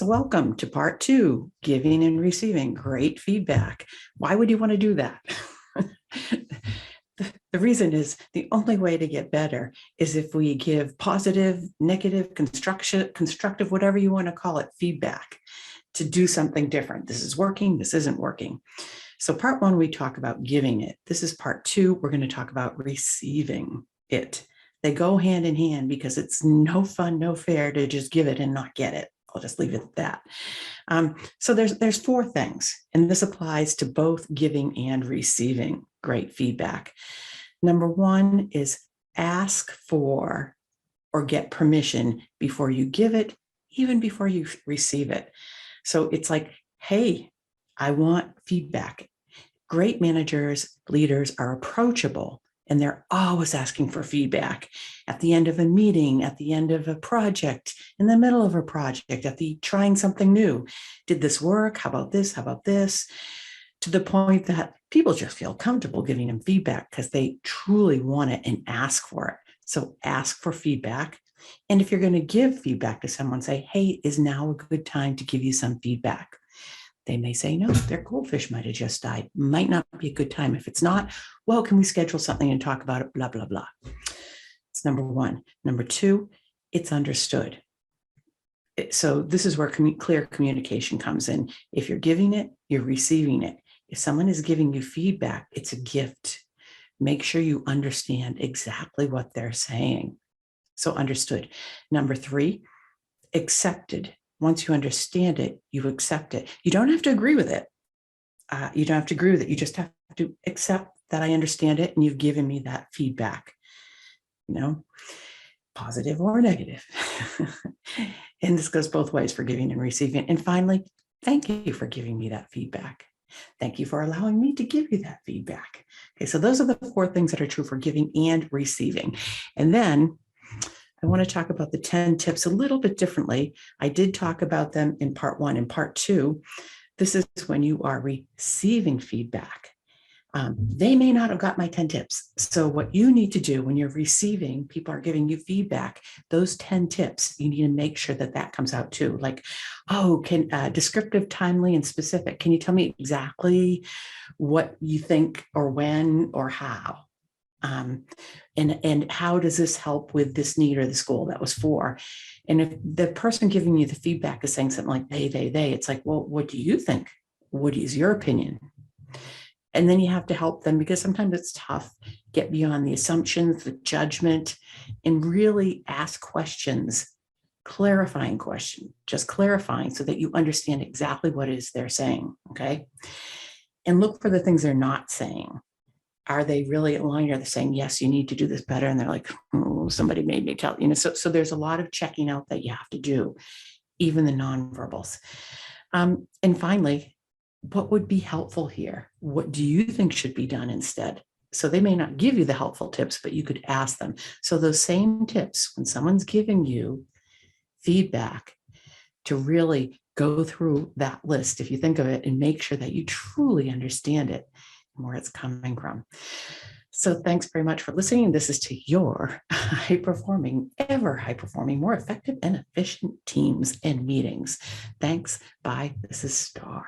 welcome to part two, giving and receiving great feedback. Why would you want to do that? The reason is the only way to get better is if we give positive, negative, constructive, whatever you want to call it, feedback to do something different. This is working, this isn't working. So part one, we talk about giving it. This is part two, we're going to talk about receiving it. They go hand in hand because it's no fun, no fair to just give it and not get it. I'll just leave it at that. So there's four things, and this applies to both giving and receiving great feedback. Number one is ask for or get permission before you give it, even before you receive it. So it's like, hey, I want feedback. Great managers, leaders are approachable, and they're always asking for feedback at the end of a meeting, at the end of a project, in the middle of a project, at the trying something new. Did this work? How about this? How about this? To the point that people just feel comfortable giving them feedback because they truly want it and ask for it. So ask for feedback. And if you're going to give feedback to someone, say, hey, is now a good time to give you some feedback? They may say, no, their goldfish might have just died. Might not be a good time. If it's not, well, can we schedule something and talk about it? Blah, blah, blah. It's number one. Number two, it's understood. So this is where clear communication comes in. If you're giving it, you're receiving it. If someone is giving you feedback, it's a gift. Make sure you understand exactly what they're saying. So understood. Number three, accepted. Once you understand it, you accept it. You don't have to agree with it. You don't have to agree with it. You just have to accept that I understand it and you've given me that feedback, positive or negative. And this goes both ways for giving and receiving. And finally, thank you for giving me that feedback. Thank you for allowing me to give you that feedback. Okay, so those are the four things that are true for giving and receiving. And then I want to talk about the 10 tips a little bit differently. I did talk about them in part one and part two. This is when you are receiving feedback. They may not have got my 10 tips. So what you need to do when you're receiving, people are giving you feedback, those 10 tips, you need to make sure that that comes out too. Like, oh, descriptive, timely, and specific. Can you tell me exactly what you think or when or how? And how does this help with this need or this goal? That was 4. And if the person giving you the feedback is saying something like they, it's like, well, what do you think? What is your opinion? And then you have to help them because sometimes it's tough. Get beyond the assumptions, the judgment, and really ask questions, clarifying questions, just clarifying so that you understand exactly what it is they're saying, okay? And look for the things they're not saying. Are they really aligned? Are they saying, yes, you need to do this better? And they're like, oh, somebody made me tell, so there's a lot of checking out that you have to do, even the nonverbals. And finally, what would be helpful here? What do you think should be done instead? So they may not give you the helpful tips, but you could ask them. So those same tips, when someone's giving you feedback, to really go through that list, if you think of it, and make sure that you truly understand it and where it's coming from. So thanks very much for listening. This is to your high-performing, ever high-performing, more effective and efficient teams and meetings. Thanks. Bye. This is Star.